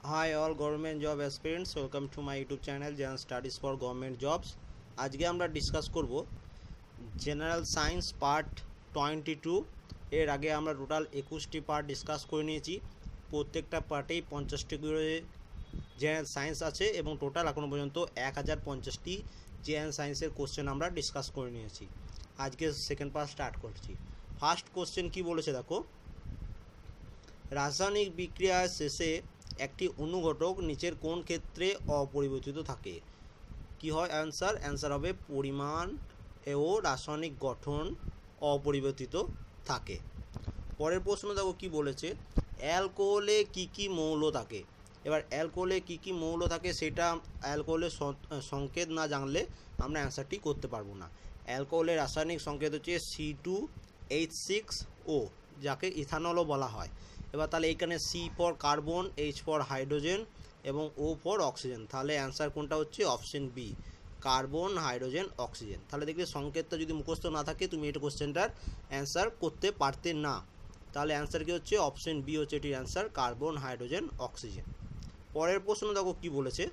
Hi all government job aspirants, welcome to my YouTube channel Jan Studies for Government Jobs। আজকে আমরা discuss করব general science part 22। এর আগে আমরা total 21টি part discuss করে নিয়েছি। প্রত্যেকটা পার্টেই 50টি করে জেনারেল সায়েন্স আছে এবং টোটাল এখনও পর্যন্ত 1050টি জেনারেল সায়েন্সের কোশ্চেন আমরা ডিসকাস করে নিয়েছি। আজকে সেকেন্ড পার্ট স্টার্ট করছি। ফার্স্ট কোশ্চেন কি বলেছে দেখো, রাসায়নিক বিক্রিয়ার শেষে একটি অনুঘটক নিচের কোন ক্ষেত্রে অপরিবর্তিত থাকে? কি হয় অ্যান্সার হবে পরিমাণ ও রাসায়নিক গঠন অপরিবর্তিত থাকে। পরের প্রশ্ন দেখো কি বলেছে, অ্যালকোহলে কি কি মৌল থাকে? এবার অ্যালকোহলে কি কি মৌল থাকে সেটা অ্যালকোহলের সংকেত না জানলে আমরা অ্যান্সারটি করতে পারবো না। অ্যালকোহলের রাসায়নিক সংকেত হচ্ছে C2H6O, যাকে ইথানলও বলা হয়। এবার তাহলে এইখানে C for carbon, H for hydrogen এবং O ফর অক্সিজেন। তাহলে অ্যান্সার কোনটা হচ্ছে option B, carbon hydrogen oxygen. তাহলে দেখবে সংকেতটা যদি মুখস্থ না থাকে তুমি এটা কোশ্চেনটার অ্যান্সার করতে পারতে না। তাহলে অ্যান্সার কি হচ্ছে অপশন বি হচ্ছে এটির অ্যান্সার, কার্বন হাইড্রোজেন অক্সিজেন। পরের প্রশ্ন দেখো কি বলেছে,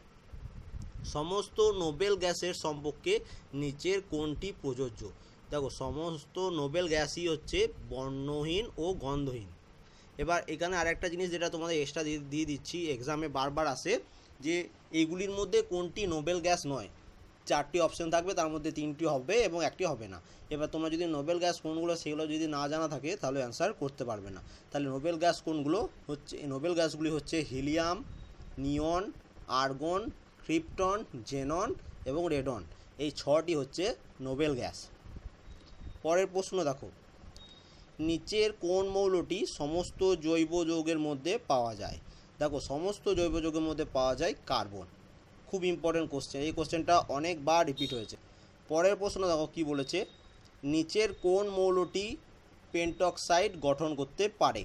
সমস্ত নোবেল গ্যাসের সম্পর্কে নিচের কোনটি প্রযোজ্য? দেখো সমস্ত নোবেল গ্যাসই হচ্ছে বর্ণহীন ও গন্ধহীন। এবার এখানে আরেকটা জিনিস যেটা তোমাদের এক্সট্রা দিয়ে দিচ্ছি, এক্সামে বারবার আসে যে এইগুলির মধ্যে কোনটি নোবেল গ্যাস নয়। 4টি অপশন থাকবে, তার মধ্যে 3টি হবে এবং 1টি হবে না। এবার তোমরা যদি নোবেল গ্যাস কোনগুলো সেগুলো যদি না জানা থাকে তাহলে অ্যান্সার করতে পারবে না। তাহলে নোবেল গ্যাস কোনগুলো হচ্ছে, নোবেল গ্যাসগুলি হচ্ছে হিলিয়াম, নিয়ন, আর্গন, ক্রিপ্টন, জেনন এবং রেডন। এই 6টি হচ্ছে নোবেল গ্যাস। পরের প্রশ্ন দেখো, নিচের কোন মৌলটি সমস্ত জৈব যৌগের মধ্যে পাওয়া যায়? দেখো সমস্ত জৈব যৌগের মধ্যে পাওয়া যায় কার্বন। খুব ইম্পর্টেন্ট কোশ্চেন, এই কোশ্চেনটা অনেকবার রিপিট হয়েছে। পরের প্রশ্ন দেখো কি বলেছে, নিচের কোন মৌলটি পেন্টক্সাইড গঠন করতে পারে?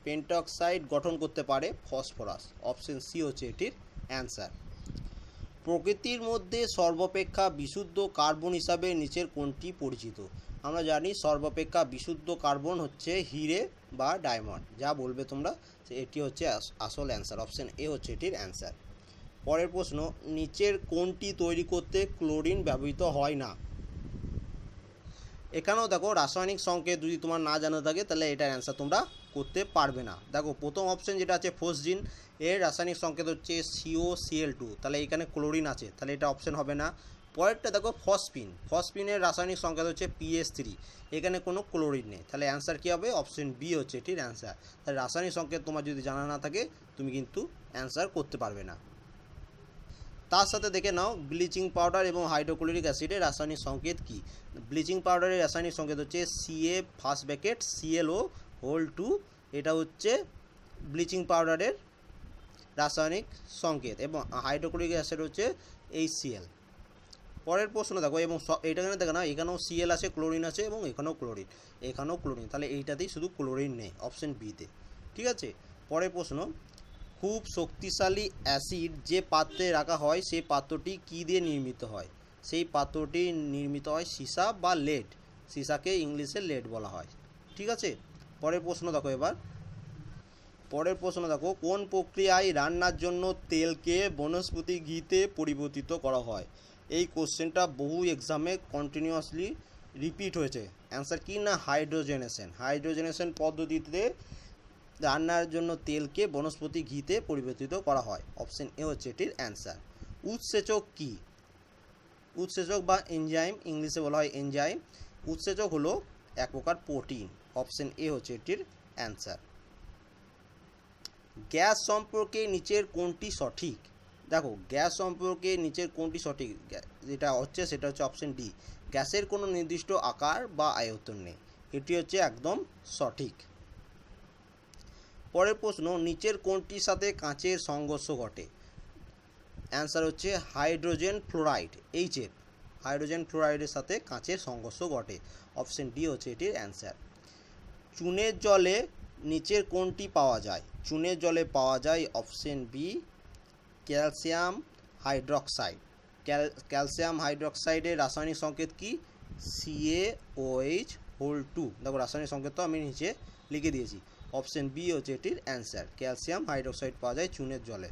পেন্টক্সাইড গঠন করতে পারে ফসফরাস। অপশন সি হচ্ছে এটির অ্যান্সার। প্রকৃতির মধ্যে সর্বাপেক্ষা বিশুদ্ধ কার্বন হিসাবে নিচের কোনটি পরিচিত? আমরা জানি সর্বাপেক্ষা বিশুদ্ধ কার্বন হচ্ছে হিরে বা ডায়মন্ড, যা বলবে তোমরা এটি হচ্ছে আসল অ্যান্সার। অপশন এ হচ্ছে এটির অ্যান্সার। পরের প্রশ্ন, নিচের কোনটি তৈরি করতে ক্লোরিন ব্যবহৃত হয় না? এখানেও দেখো রাসায়নিক সংকেত যদি তোমার না জানা থাকে তাহলে এটার অ্যান্সার তোমরা করতে পারবে না। দেখো প্রথম অপশন যেটা আছে ফসজিন, এর রাসায়নিক সংকেত হচ্ছে COCl2, তাহলে এখানে ক্লোরিন আছে, তাহলে এটা অপশন হবে না। পরেরটা দেখো ফসফিন, ফসফিনের রাসায়নিক সংকেত হচ্ছে PH3, এখানে কোনো ক্লোরিন নেই, তাহলে অ্যান্সার কী হবে? অপশন বি হচ্ছে এটির অ্যান্সার। তাহলে রাসায়নিক সংকেত তোমার যদি জানা না থাকে তুমি কিন্তু অ্যান্সার করতে পারবে না। তার সাথে দেখে নাও ব্লিচিং পাউডার এবং হাইড্রোক্লোরিক অ্যাসিডের রাসায়নিক সংকেত কী? ব্লিচিং পাউডারের রাসায়নিক সংকেত হচ্ছে CA+ClO2, এটা হচ্ছে ব্লিচিং পাউডারের রাসায়নিক সংকেত, এবং হাইড্রোক্লোরিক অ্যাসিড হচ্ছে HCl। পরের প্রশ্ন দেখো, এবং এইটাখানে দেখো না, এখানেও Cl আছে, ক্লোরিন আছে এবং এখানেও ক্লোরিন, তাহলে এইটাতেই শুধু ক্লোরিন নেই, অপশন বিতে। ঠিক আছে। পরের প্রশ্ন, খুব শক্তিশালী অ্যাসিড যে পাত্রে রাখা হয় সেই পাত্রটি কী দিয়ে নির্মিত হয়? সেই পাত্রটি নির্মিত হয় সীসা বা লেড, সীসাকে ইংলিশে লেড বলা হয়। ঠিক আছে। পরের প্রশ্ন দেখো, কোন প্রক্রিয়ায় রান্নার জন্য তেলকে বনস্পতি ঘিতে পরিবর্তিত করা হয়? এই কোশ্চেনটা বহু এক্সামে কন্টিনিউয়াসলি রিপিট হয়েছে। অ্যান্সার কি না, হাইড্রোজেনেশন পদ্ধতিতে রান্নার জন্য তেলকে বনস্পতি ঘিতে পরিবর্তিত করা হয়। অপশন এ হচ্ছে এটির অ্যান্সার। উৎসেচক কি? উৎসেচক বা এনজাইম, ইংলিশে বলা হয় এনজাইম। উৎসেচক হলো এক প্রকার প্রোটিন। অপশন এ হচ্ছে এটির অ্যান্সার। গ্যাস সম্পর্কে নিচের কোনটি সঠিক? দেখো গ্যাস সম্পর্কে নিচের কোনটি সঠিক যেটা হচ্ছে সেটা হচ্ছে অপশন ডি, গ্যাসের কোনো নির্দিষ্ট আকার বা আয়তন নেই, এটি হচ্ছে একদম সঠিক। পরের প্রশ্ন, নিচের কোনটির সাথে কাঁচের সংঘর্ষ ঘটে? অ্যান্সার হচ্ছে হাইড্রোজেন ফ্লোরাইড, HF, হাইড্রোজেন ফ্লোরাইডের সাথে কাঁচের সংঘর্ষ ঘটে। অপশন ডি হচ্ছে এটির অ্যান্সার। চুনের জলে নিচের কোনটি পাওয়া যায়? চুনের জলে পাওয়া যায় option B, calcium hydroxide. Calcium হাইড্রক্সাইডের রাসায়নিক সংকেত কি? CaOH2। দেখো রাসায়নিক সংকেত তো আমি নিচে লিখে দিয়েছি। অপশন বি হচ্ছে এটির অ্যান্সার। ক্যালসিয়াম হাইড্রোক্সাইড পাওয়া যায় চুনের জলে।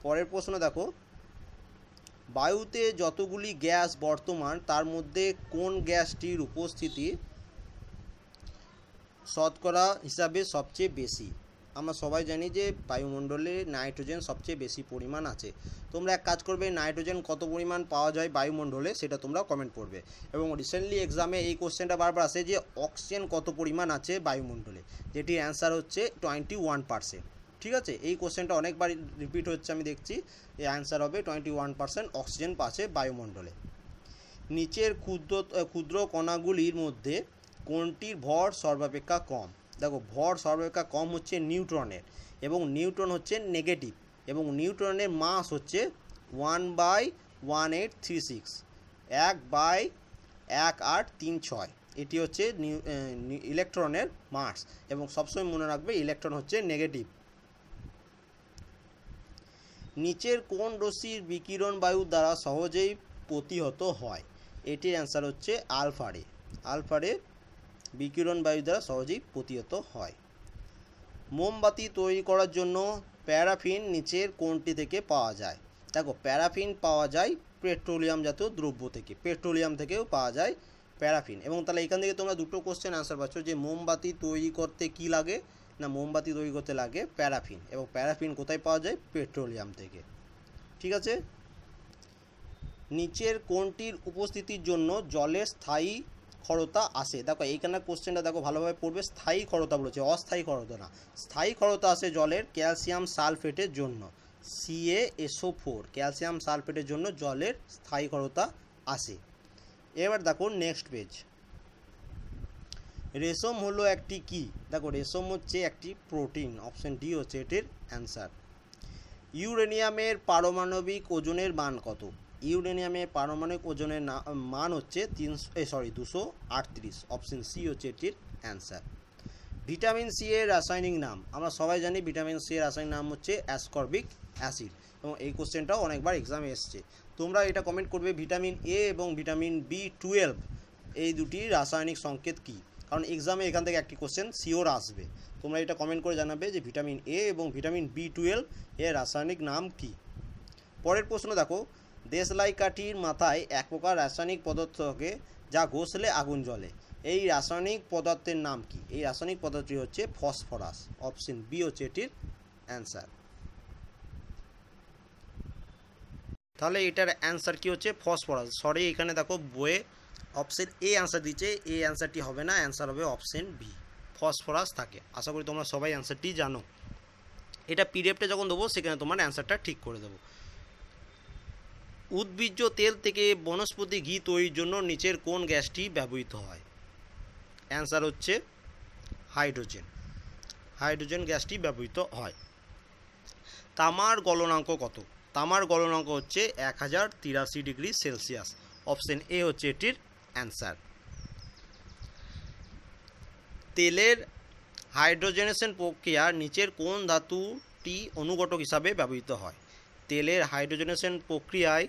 পরের প্রশ্ন দেখো, বায়ুতে যতগুলি গ্যাস বর্তমান তার মধ্যে কোন গ্যাসটির উপস্থিতি শতকরা হিসাবে সবচেয়ে বেশি? আমরা সবাই জানি যে বায়ুমণ্ডলে নাইট্রোজেন সবচেয়ে বেশি পরিমাণ আছে। তোমরা এক কাজ করবে, নাইট্রোজেন কত পরিমাণ পাওয়া যায় বায়ুমণ্ডলে সেটা তোমরা কমেন্ট করবে। এবং রিসেন্টলি এক্সামে এই কোশ্চেনটা বারবার আসে যে অক্সিজেন কত পরিমাণ আছে বায়ুমণ্ডলে, যেটির অ্যান্সার হচ্ছে 21%। ঠিক আছে, এই কোশ্চেনটা অনেকবার রিপিট হচ্ছে, আমি দেখছি। এই অ্যান্সার হবে 21% অক্সিজেন আছে বায়ুমণ্ডলে। নিচের ক্ষুদ্র কণাগুলির মধ্যে কোনটির ভর সর্বাপেক্ষা কম? দেখো, ভর সর্বাপেক্ষা কম হচ্ছে নিউট্রনের, এবং নিউট্রন হচ্ছে নেগেটিভ, এবং নিউট্রনের মাস হচ্ছে 1/1836, 1/1836। এটি হচ্ছে ইলেকট্রনের মাস, এবং সবসময় মনে রাখবে ইলেকট্রন হচ্ছে নেগেটিভ। নিচের কোন রশ্মির বিকিরণ বায়ুর দ্বারা সহজেই প্রতিহত হয়? এটির অ্যান্সার হচ্ছে আলফা রে। আলফা রে বিকিরণ বায়ু দ্বারা সহজেই প্রতিহত হয়। মোমবাতি তৈরি করার জন্য প্যারাফিন নিচের কোনটি থেকে পাওয়া যায়? দেখো, প্যারাফিন পাওয়া যায় পেট্রোলিয়াম জাতীয় দ্রব্য থেকে, পেট্রোলিয়াম থেকেও পাওয়া যায় প্যারাফিন। এবং তাহলে এখান থেকে তোমরা দুটো কোশ্চেন আনসার পাচ্ছ, যে মোমবাতি তৈরি করতে কি লাগে না, মোমবাতি তৈরি করতে লাগে প্যারাফিন, এবং প্যারাফিন কোথায় পাওয়া যায়? পেট্রোলিয়াম থেকে। ঠিক আছে, নিচের কোনটির উপস্থিতির জন্য জলের স্থায়ী ক্ষরতা আসে? দেখো, এইখানে কোশ্চেনটা দেখো ভালোভাবে পড়বে। স্থায়ী ক্ষরতা বলেছে, অস্থায়ী ক্ষরতা না। স্থায়ী ক্ষরতা আসে জলের ক্যালসিয়াম সালফেটের জন্য, CaSO4। ক্যালসিয়াম সালফেটের জন্য জলের স্থায়ী ক্ষরতা আসে। এবার দেখো নেক্সট পেজ। রেশম হলো একটি কি? দেখো, রেশম হচ্ছে একটি প্রোটিন। অপশন ডি হচ্ছে এটির অ্যান্সার। ইউরেনিয়ামের পারমাণবিক ওজনের মান কত? ইউরেনিয়ামের পারমাণবিক ওজনের মান হচ্ছে 238। অপশন সি হচ্ছে এটির অ্যান্সার। ভিটামিন সি এর রাসায়নিক নাম? আমরা সবাই জানি ভিটামিন সি এর রাসায়নিক নাম হচ্ছে অ্যাসকর্বিক অ্যাসিড, এবং এই কোশ্চেনটাও অনেকবার এক্সামে এসছে। তোমরা এটা কমেন্ট করবে ভিটামিন এ এবং ভিটামিন B12 এই দুটি রাসায়নিক সংকেত কী? কারণ এক্সামে এখান থেকে একটি কোশ্চেন শিওর আসবে। তোমরা এটা কমেন্ট করে জানাবে যে ভিটামিন এ এবং ভিটামিন B12 এর রাসায়নিক নাম কী। পরের প্রশ্ন দেখো, দেশলাই কাঠির মাথায় এক প্রকার রাসায়নিক পদার্থ থাকে যা ঘষলে আগুন জ্বলে। এই রাসায়নিক পদার্থের নাম কি? এই রাসায়নিক পদার্থটি হচ্ছে ফসফরাস। অপশন বি হচ্ছে এটির অ্যান্সার। তাহলে এটার অ্যান্সার কি হচ্ছে? ফসফরাস। সরি, এখানে দেখো বইয়ে অপশন এ অ্যান্সার দিচ্ছে, এই অ্যান্সারটি হবে না, অ্যান্সার হবে অপশন বি, ফসফরাস থাকে। আশা করি তোমরা সবাই অ্যান্সারটি জানো। এটা পিডিএফটা যখন দেবো সেখানে তোমার অ্যান্সারটা ঠিক করে দেবো। উদ্ভিজ্জ তেল থেকে বনস্পতি ঘি তৈরির জন্য নিচের কোন গ্যাসটি ব্যবহৃত হয়? অ্যান্সার হচ্ছে হাইড্রোজেন। হাইড্রোজেন গ্যাসটি ব্যবহৃত হয়। তামার গলনাঙ্ক কত? তামার গলনাঙ্ক হচ্ছে 1083 ডিগ্রি সেলসিয়াস। অপশন এ হচ্ছে এটির অ্যান্সার। তেলের হাইড্রোজেনেশন প্রক্রিয়া নিচের কোন ধাতুটি অনুঘটক হিসাবে ব্যবহৃত হয়? তেলের হাইড্রোজেনেশন প্রক্রিয়ায়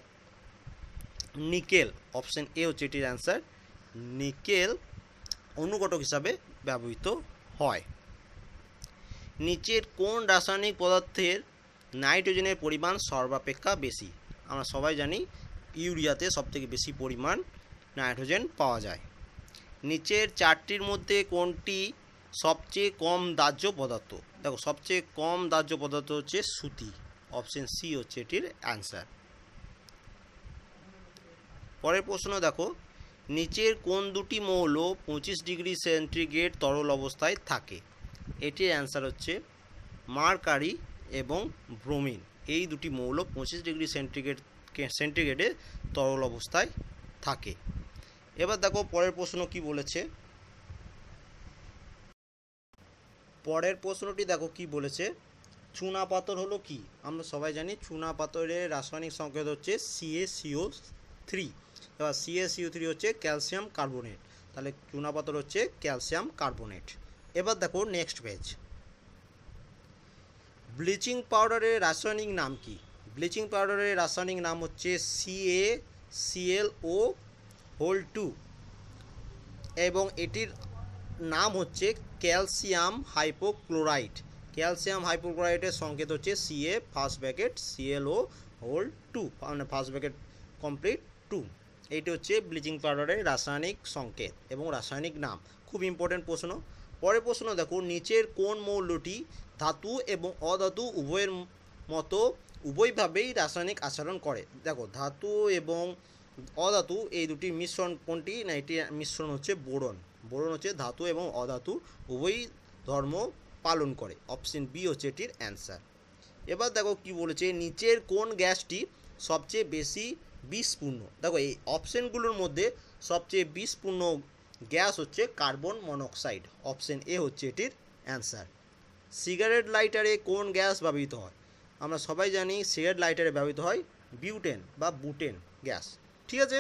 নিকেল। অপশন এ হচ্ছে এটির অ্যান্সার। নিকেল অনুঘটক হিসাবে ব্যবহৃত হয়। নিচের কোন রাসায়নিক পদার্থের নাইট্রোজেনের পরিমাণ সর্বাপেক্ষা বেশি? আমরা সবাই জানি ইউরিয়াতে সবথেকে বেশি পরিমাণ নাইট্রোজেন পাওয়া যায়। নিচের চারটির মধ্যে কোনটি সবচেয়ে কম দাহ্য পদার্থ? দেখো, সবচেয়ে কম দাহ্য পদার্থ হচ্ছে সুতি। অপশন সি হচ্ছে এটির অ্যান্সার। পরের প্রশ্ন দেখো, নিচের কোন দুটি মৌল 25 ডিগ্রি সেন্টিগ্রেড তরল অবস্থায় থাকে? এটির অ্যান্সার হচ্ছে মার্কারি এবং ব্রোমিন। এই দুটি মৌল 25 ডিগ্রি সেন্টিগ্রেডে তরল অবস্থায় থাকে। এবার দেখো পরের প্রশ্ন কি বলেছে। পরের প্রশ্নটি দেখো কি বলেছে, চুনা পাথর হলো কি? আমরা সবাই জানি চুনা পাথরের রাসায়নিক সংকেত হচ্ছে CaCO3। এবার CaCO3 হচ্ছে ক্যালসিয়াম কার্বনেট, তাহলে চুনা পাথর হচ্ছে ক্যালসিয়াম কার্বনেট। এবার দেখো নেক্সট পেজ। ব্লিচিং পাউডারের রাসায়নিক নাম কি? ব্লিচিং পাউডারের রাসায়নিক নাম হচ্ছে CaClO2, এবং এটির নাম হচ্ছে ক্যালসিয়াম হাইপোক্লোরাইট। ক্যালসিয়াম হাইপোক্লোরাইটের সংকেত হচ্ছে Ca first bracket ClO whole 2, মানে ফার্স্ট ব্র্যাকেট কমপ্লিট 2। এইটি হচ্ছে ব্লিচিং পাউডারের রাসায়নিক সংকেত এবং রাসায়নিক নাম। খুব ইম্পর্টেন্ট প্রশ্ন। পরের প্রশ্ন দেখো, নিচের কোন মৌলটি ধাতু এবং অধাতু উভয়ের মতো উভয়ভাবেই রাসায়নিক আচরণ করে? দেখো, ধাতু এবং অধাতু এই দুটির মিশ্রণ কোনটি? না, এটির মিশ্রণ হচ্ছে বোরন। বোরন হচ্ছে ধাতু এবং অধাতু উভয়ই ধর্ম পালন করে। অপশন বি হচ্ছে এটির অ্যান্সার। এবার দেখো কি বলেছে, নিচের কোন গ্যাসটি সবচেয়ে বেশি বিষপূর্ণ? দেখো, এই অপশনগুলোর মধ্যে সবচেয়ে বিষপূর্ণ গ্যাস হচ্ছে কার্বন মনোক্সাইড। অপশন এ হচ্ছে এটির অ্যান্সার। সিগারেট লাইটারে কোন গ্যাস ব্যবহৃত হয়? আমরা সবাই জানি সিগারেট লাইটারে ব্যবহৃত হয় বিউটেন বা বুটেন গ্যাস। ঠিক আছে।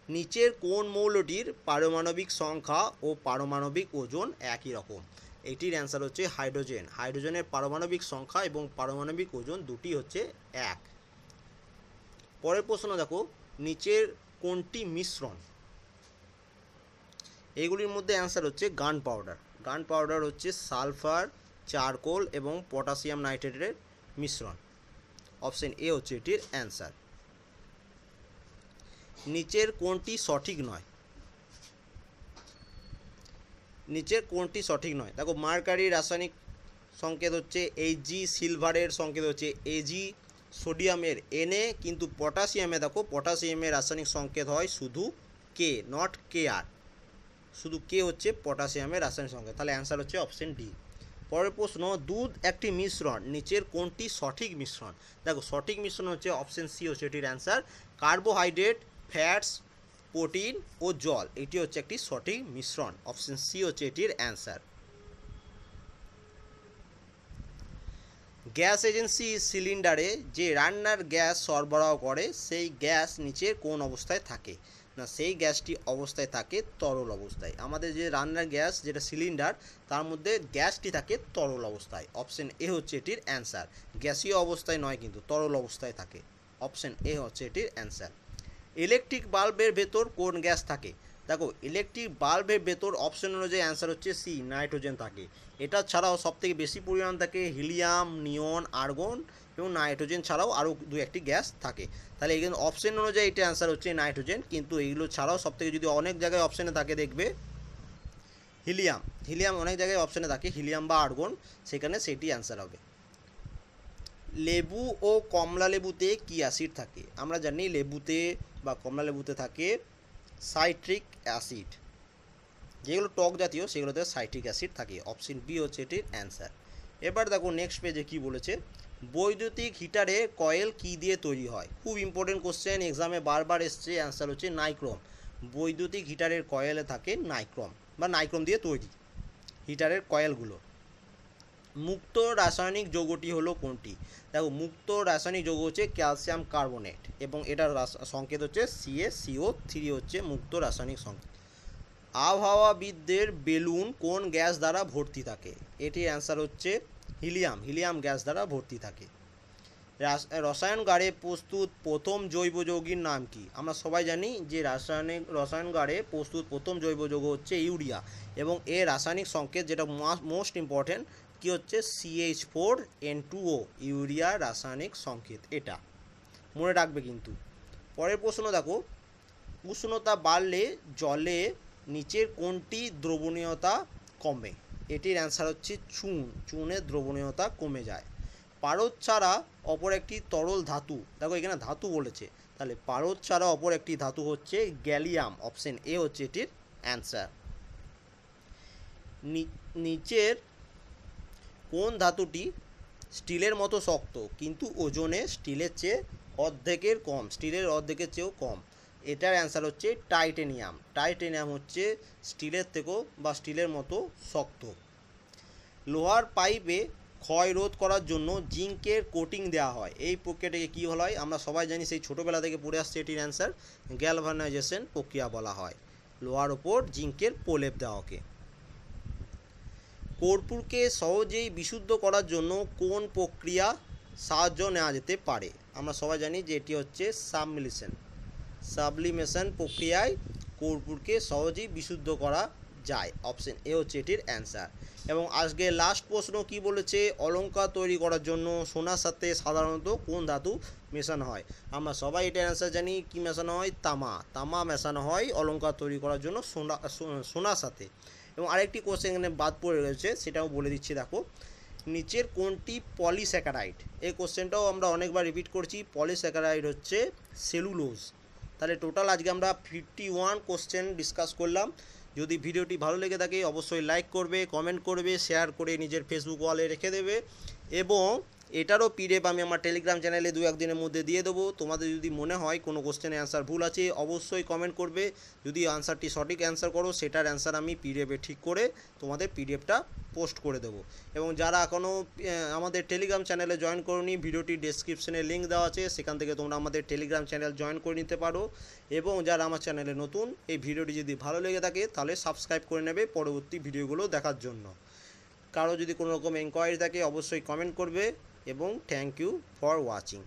নিচের কোন মৌলটির পারমাণবিক সংখ্যা ও পারমাণবিক ওজন একই রকম? এটির অ্যান্সার হচ্ছে হাইড্রোজেন। হাইড্রোজেনের পারমাণবিক সংখ্যা এবং পারমাণবিক ওজন দুটি হচ্ছে এক। পরের প্রশ্ন দেখো, নিচের কোনটি মিশ্রণ? এইগুলির মধ্যে অ্যান্সার হচ্ছে গান পাউডার। গান পাউডার হচ্ছে সালফার, চারকোল এবং পটাশিয়াম নাইট্রেটের মিশ্রণ। অপশন এ হচ্ছে এটির অ্যান্সার। নিচের কোনটি সঠিক নয়? নিচের কোনটি সঠিক নয়? দেখো, মার্কারির রাসায়নিক সংকেত হচ্ছে Hg, সিলভারের সংকেত হচ্ছে Ag, সোডিয়ামের Na, কিন্তু পটাশিয়ামে দেখো, পটাশিয়ামের রাসায়নিক সংকেত হয় শুধু K, নট Kr। শুধু K হচ্ছে পটাশিয়ামের রাসায়নিক সংকেত। তাহলে অ্যান্সার হচ্ছে অপশন ডি। পরের প্রশ্ন, দুধ একটি মিশ্রণ, নিচের কোনটি সঠিক মিশ্রণ? দেখো, সঠিক মিশ্রণ হচ্ছে অপশন সি হচ্ছে এটির অ্যান্সার। কার্বোহাইড্রেট, ফ্যাটস, প্রোটিন ও জল, এটি হচ্ছে একটি সঠিক মিশ্রণ। অপশন সি হচ্ছে এটির অ্যান্সার। গ্যাস এজেন্সি সিলিন্ডারে যে রান্নার গ্যাস সরবরাহ করে সেই গ্যাস নিচের কোন অবস্থায় থাকে? না, সেই গ্যাসটি অবস্থায় থাকে তরল অবস্থায়। আমাদের যে রান্নার গ্যাস যেটা সিলিন্ডার, তার মধ্যে গ্যাসটি থাকে তরল অবস্থায়। অপশন এ হচ্ছে এটির অ্যান্সার। গ্যাসীয় অবস্থায় নয়, কিন্তু তরল অবস্থায় থাকে। অপশন এ হচ্ছে এটির অ্যান্সার। ইলেকট্রিক বাল্বের ভেতর কোন গ্যাস থাকে? দেখো, ইলেকট্রিক বাল্বের ভেতর অপশন অনুযায়ী অ্যান্সার হচ্ছে সি, নাইট্রোজেন থাকে। এটা ছাড়াও সবথেকে বেশি পরিমাণ থাকে হিলিয়াম, নিয়ন, আর্গন এবং নাইট্রোজেন ছাড়াও আরও দু একটি গ্যাস থাকে। তাহলে এখানে অপশন অনুযায়ী এটা অ্যান্সার হচ্ছে নাইট্রোজেন, কিন্তু এইগুলো ছাড়াও সবথেকে যদি অনেক জায়গায় অপশানে থাকে দেখবে হিলিয়াম। হিলিয়াম অনেক জায়গায় অপশানে থাকে, হিলিয়াম বা আর্গন, সেখানে সেটি অ্যান্সার হবে। লেবু ও কমলা লেবুতে কি অ্যাসিড থাকে? আমরা জানি লেবুতে বা কমলা লেবুতে থাকে সাইট্রিক অ্যাসিড। যেগুলো টক জাতীয় সেগুলোতে সাইট্রিক অ্যাসিড থাকে। অপশন বি হচ্ছে এটির অ্যান্সার। এবার দেখো নেক্সট পেজে কি বলেছে, বৈদ্যুতিক হিটারে কয়েল কি দিয়ে তৈরি হয়? খুব ইম্পর্টেন্ট কোশ্চেন, এক্সামে বারবার এসছে। অ্যান্সার হচ্ছে নাইক্রোম। বৈদ্যুতিক হিটারের কয়েলে থাকে নাইক্রোম বা নাইক্রোম দিয়ে তৈরি হিটারের কয়েলগুলো। মুক্ত রাসায়নিক যৌগটি হলো কোনটি? দেখো, মুক্ত রাসায়নিক যৌগ হচ্ছে ক্যালসিয়াম কার্বনেট এবং এটার সংকেত হচ্ছে CaCO3 হচ্ছে মুক্ত রাসায়নিক সংকেত। আবহাওয়াবিদদের বেলুন কোন গ্যাস দ্বারা ভর্তি থাকে? এটির অ্যান্সার হচ্ছে হিলিয়াম। হিলিয়াম গ্যাস দ্বারা ভর্তি থাকে। রসায়নগারে প্রস্তুত প্রথম জৈব যৌগের নাম কি? আমরা সবাই জানি যে রসায়নগারে প্রস্তুত প্রথম জৈব যৌগ হচ্ছে ইউরিয়া এবং এর রাসায়নিক সংকেত যেটা মোস্ট ইম্পর্টেন্ট কি হচ্ছে CH4N2O, ইউরিয়া রাসায়নিক সংকেত। এটা মনে রাখবে কিন্তু। পরের প্রশ্ন দেখো, উষ্ণতা বাড়লে জলে নিচের কোনটি দ্রবণীয়তা কমে? এটির অ্যান্সার হচ্ছে চুন। চুনের দ্রবণীয়তা কমে যায়। পারদ ছাড়া অপর একটি তরল ধাতু, দেখো এখানে ধাতু বলেছে, তাহলে পারদ ছাড়া অপর একটি ধাতু হচ্ছে গ্যালিয়াম। অপশন এ হচ্ছে এটির অ্যান্সার। নিচের কোন ধাতুটি স্টিলের মতো শক্ত কিন্তু ওজনে স্টিলের চেয়ে অর্ধেকের কম? স্টিলের অর্ধেকের চেয়েও কম। এটার অ্যান্সার হচ্ছে টাইটেনিয়াম। টাইটেনিয়াম হচ্ছে স্টিলের থেকেও বা স্টিলের মতো শক্ত। লোহার পাইপে ক্ষয় রোধ করার জন্য জিঙ্কের কোটিং দেওয়া হয়। এই প্রক্রিয়াটাকে কী বলা হয়? আমরা সবাই জানি, সেই ছোটোবেলা থেকে পড়ে আসছে, এটির অ্যান্সার গ্যালভানাইজেশন প্রক্রিয়া বলা হয়। লোহার ওপর জিঙ্কের প্রলেপ দেওয়াকে। কর্পূরকে সহজেই বিশুদ্ধ করার জন্য কোন প্রক্রিয়া সাহায্য নেওয়া যেতে পারে? আমরা সবাই জানি যে এটি হচ্ছে সাবলিমেশন প্রক্রিয়ায় কর্পূরকে সহজেই বিশুদ্ধ করা যায়। অপশন এ হচ্ছে এটির অ্যান্সার। এবং আজকে লাস্ট প্রশ্ন কি বলেছে, অলঙ্কার তৈরি করার জন্য সোনার সাথে সাধারণত কোন ধাতু মেশানো হয়? আমরা সবাই এটার অ্যান্সার জানি, কি মেশানো হয়? তামা মেশানো হয় অলঙ্কার তৈরি করার জন্য সোনার সাথে। এবং আরেকটি কোশ্চেন এখানে বাদ পড়ে রয়েছে, সেটাও বলে দিচ্ছি দেখো, নিচের কোনটি পলিস্যাকারাইড? এই কোশ্চেনটাও আমরা অনেকবার রিপিট করছি, পলিস্যাকারাইড হচ্ছে সেলুলোজ। তাহলে টোটাল আজকে আমরা 51 কোশ্চেন ডিসকাস করলাম। যদি ভিডিওটি ভালো লেগে থাকে অবশ্যই লাইক করবে, কমেন্ট করবে, শেয়ার করে নিজের ফেসবুক ওয়ালে রেখে দেবে। এবং এটারও পিডিএফ আমি আমার টেলিগ্রাম চ্যানেলে 2-1 দিনের মধ্যে দিয়ে দেবো। তোমাদের যদি মনে হয় কোনো কোশ্চেনের অ্যান্সার ভুল আছে অবশ্যই কমেন্ট করবে। যদি আনসারটি সঠিক অ্যান্সার করো সেটার অ্যান্সার আমি পিডিএফে ঠিক করে তোমাদের পিডিএফটা পোস্ট করে দেবো। এবং যারা এখনও আমাদের টেলিগ্রাম চ্যানেলে জয়েন করোনি, ভিডিওটি ডেসক্রিপশনে লিঙ্ক দেওয়া আছে, সেখান থেকে তোমরা আমাদের টেলিগ্রাম চ্যানেল জয়েন করে নিতে পারো। এবং যারা আমার চ্যানেলে নতুন, এই ভিডিওটি যদি ভালো লেগে থাকে তাহলে সাবস্ক্রাইব করে নেবে পরবর্তী ভিডিওগুলো দেখার জন্য। কারো যদি কোনো রকম এনকোয়ারি থাকে অবশ্যই কমেন্ট করবে। এবং থ্যাংক ইউ ফর ওয়াচিং।